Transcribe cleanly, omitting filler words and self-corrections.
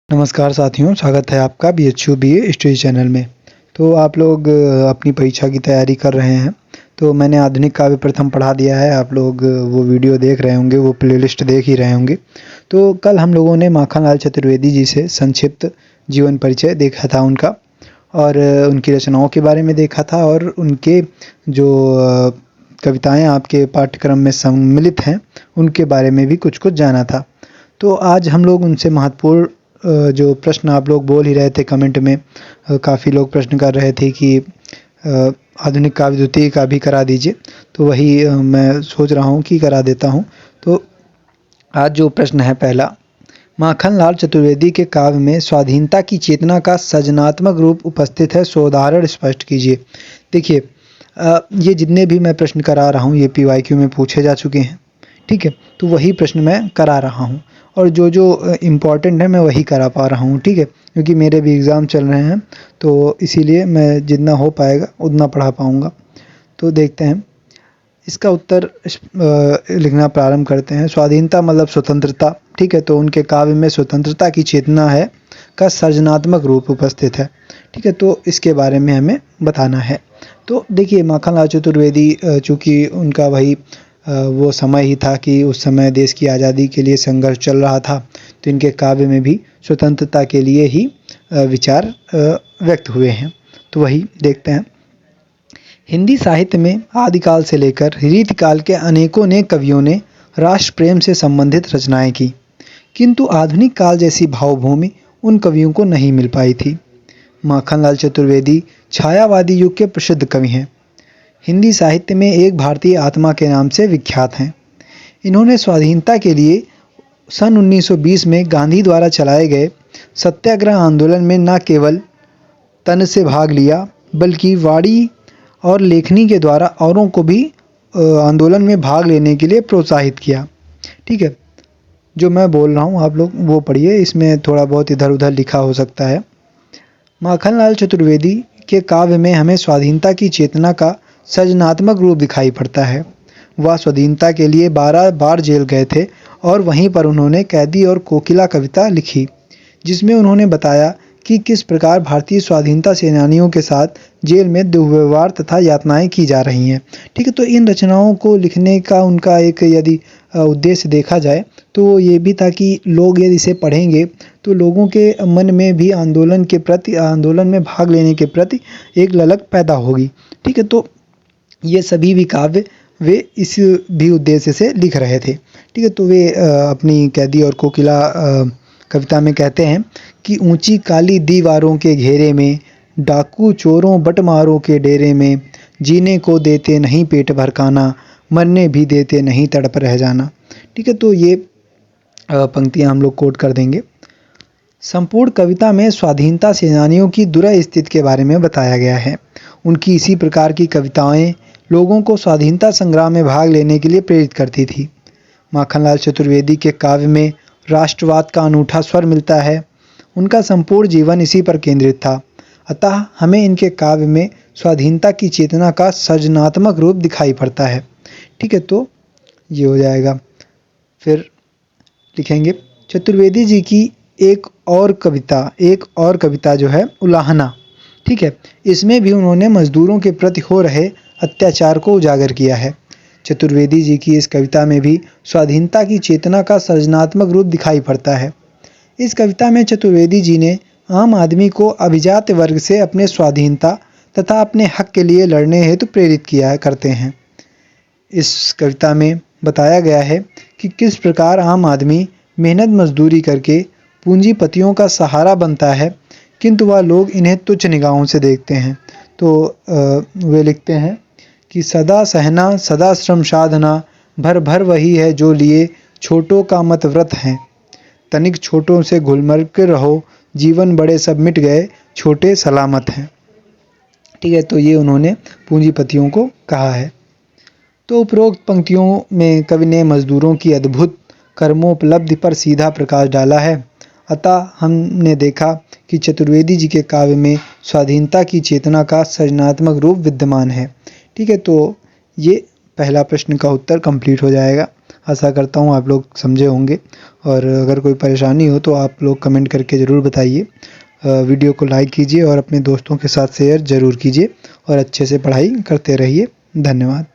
नमस्कार साथियों, स्वागत है आपका BHU BA स्टडी चैनल में। तो आप लोग अपनी परीक्षा की तैयारी कर रहे हैं, तो मैंने आधुनिक काव्य प्रथम पढ़ा दिया है। आप लोग वो वीडियो देख रहे होंगे, वो प्लेलिस्ट देख ही रहे होंगे। तो कल हम लोगों ने माखनलाल चतुर्वेदी जी से संक्षिप्त जीवन परिचय देखा था उनका, और उनकी रचनाओं के बारे में देखा था, और उनके जो कविताएँ आपके पाठ्यक्रम में सम्मिलित हैं उनके बारे में भी कुछ कुछ जाना था। तो आज हम लोग उनसे महत्वपूर्ण जो प्रश्न आप लोग बोल ही रहे थे कमेंट में, काफ़ी लोग प्रश्न कर रहे थे कि आधुनिक काव्य द्वितीय का भी करा दीजिए, तो वही मैं सोच रहा हूँ कि करा देता हूँ। तो आज जो प्रश्न है पहला, माखनलाल चतुर्वेदी के काव्य में स्वाधीनता की चेतना का सृजनात्मक रूप उपस्थित है, सो उदाहरण स्पष्ट कीजिए। देखिए, ये जितने भी मैं प्रश्न करा रहा हूँ ये PYQ में पूछे जा चुके हैं, ठीक है। तो वही प्रश्न मैं करा रहा हूँ, और जो जो इम्पॉर्टेंट है मैं वही करा पा रहा हूँ, ठीक है, क्योंकि मेरे भी एग्ज़ाम चल रहे हैं, तो इसीलिए मैं जितना हो पाएगा उतना पढ़ा पाऊँगा। तो देखते हैं, इसका उत्तर लिखना प्रारंभ करते हैं। स्वाधीनता मतलब स्वतंत्रता, ठीक है। तो उनके काव्य में स्वतंत्रता की चेतना है का सृजनात्मक रूप उपस्थित है, ठीक है। तो इसके बारे में हमें बताना है। तो देखिए, माखनलाल चतुर्वेदी चूँकि उनका वही वो समय ही था कि उस समय देश की आज़ादी के लिए संघर्ष चल रहा था, तो इनके काव्य में भी स्वतंत्रता के लिए ही विचार व्यक्त हुए हैं। तो वही देखते हैं। हिंदी साहित्य में आदिकाल से लेकर रीतिकाल के अनेकों ने कवियों ने राष्ट्र प्रेम से संबंधित रचनाएं की, किंतु आधुनिक काल जैसी भावभूमि उन कवियों को नहीं मिल पाई थी। माखनलाल चतुर्वेदी छायावादी युग के प्रसिद्ध कवि हैं। हिंदी साहित्य में एक भारतीय आत्मा के नाम से विख्यात हैं। इन्होंने स्वाधीनता के लिए सन 1920 में गांधी द्वारा चलाए गए सत्याग्रह आंदोलन में न केवल तन से भाग लिया, बल्कि वाणी और लेखनी के द्वारा औरों को भी आंदोलन में भाग लेने के लिए प्रोत्साहित किया, ठीक है। जो मैं बोल रहा हूँ आप लोग वो पढ़िए, इसमें थोड़ा बहुत इधर उधर लिखा हो सकता है। माखनलाल चतुर्वेदी के काव्य में हमें स्वाधीनता की चेतना का सृजनात्मक रूप दिखाई पड़ता है। वह स्वाधीनता के लिए 12 बार जेल गए थे, और वहीं पर उन्होंने कैदी और कोकिला कविता लिखी, जिसमें उन्होंने बताया कि किस प्रकार भारतीय स्वाधीनता सेनानियों के साथ जेल में दुर्व्यवहार तथा यातनाएं की जा रही हैं, ठीक है। तो इन रचनाओं को लिखने का उनका एक यदि उद्देश्य देखा जाए तो ये भी था कि लोग यदि इसे पढ़ेंगे तो लोगों के मन में भी आंदोलन के प्रति, आंदोलन में भाग लेने के प्रति एक ललक पैदा होगी, ठीक है। तो ये सभी भी काव्य वे इस भी उद्देश्य से लिख रहे थे, ठीक है। तो वे अपनी कैदी और कोकिला कविता में कहते हैं कि ऊंची काली दीवारों के घेरे में, डाकू चोरों बटमारों के डेरे में, जीने को देते नहीं पेट भर खाना, मरने भी देते नहीं तड़प रह जाना, ठीक है। तो ये पंक्तियां हम लोग कोट कर देंगे। संपूर्ण कविता में स्वाधीनता सेनानियों की दुरह स्थिति के बारे में बताया गया है। उनकी इसी प्रकार की कविताएं लोगों को स्वाधीनता संग्राम में भाग लेने के लिए प्रेरित करती थी। माखनलाल चतुर्वेदी के काव्य में राष्ट्रवाद का अनूठा स्वर मिलता है। उनका संपूर्ण जीवन इसी पर केंद्रित था, अतः हमें इनके काव्य में स्वाधीनता की चेतना का सृजनात्मक रूप दिखाई पड़ता है, ठीक है। तो ये हो जाएगा। फिर लिखेंगे चतुर्वेदी जी की एक और कविता जो है उलाहना, ठीक है। इसमें भी उन्होंने मजदूरों के प्रति हो रहे अत्याचार को उजागर किया है। चतुर्वेदी जी की इस कविता में भी स्वाधीनता की चेतना का सृजनात्मक रूप दिखाई पड़ता है। इस कविता में चतुर्वेदी जी ने आम आदमी को अभिजात वर्ग से अपने स्वाधीनता तथा अपने हक के लिए लड़ने हेतु प्रेरित किया करते हैं। इस कविता में बताया गया है कि किस प्रकार आम आदमी मेहनत मजदूरी करके पूंजीपतियों का सहारा बनता है, किंतु वह लोग इन्हें तुच्छ निगाहों से देखते हैं। तो वे लिखते हैं कि सदा सहना सदा श्रम साधना, भर भर वही है जो लिए छोटों का मत व्रत हैं, तनिक छोटों से घुलमल के रहो, जीवन बड़े सब मिट गए, छोटे सलामत हैं, ठीक है। तो ये उन्होंने पूंजीपतियों को कहा है। तो उपरोक्त पंक्तियों में कवि ने मजदूरों की अद्भुत कर्मोपलब्धि पर सीधा प्रकाश डाला है, अतः हमने देखा कि चतुर्वेदी जी के काव्य में स्वाधीनता की चेतना का सृजनात्मक रूप विद्यमान है, ठीक है। तो ये पहला प्रश्न का उत्तर कंप्लीट हो जाएगा। आशा करता हूँ आप लोग समझे होंगे, और अगर कोई परेशानी हो तो आप लोग कमेंट करके ज़रूर बताइए। वीडियो को लाइक कीजिए और अपने दोस्तों के साथ शेयर ज़रूर कीजिए और अच्छे से पढ़ाई करते रहिए। धन्यवाद।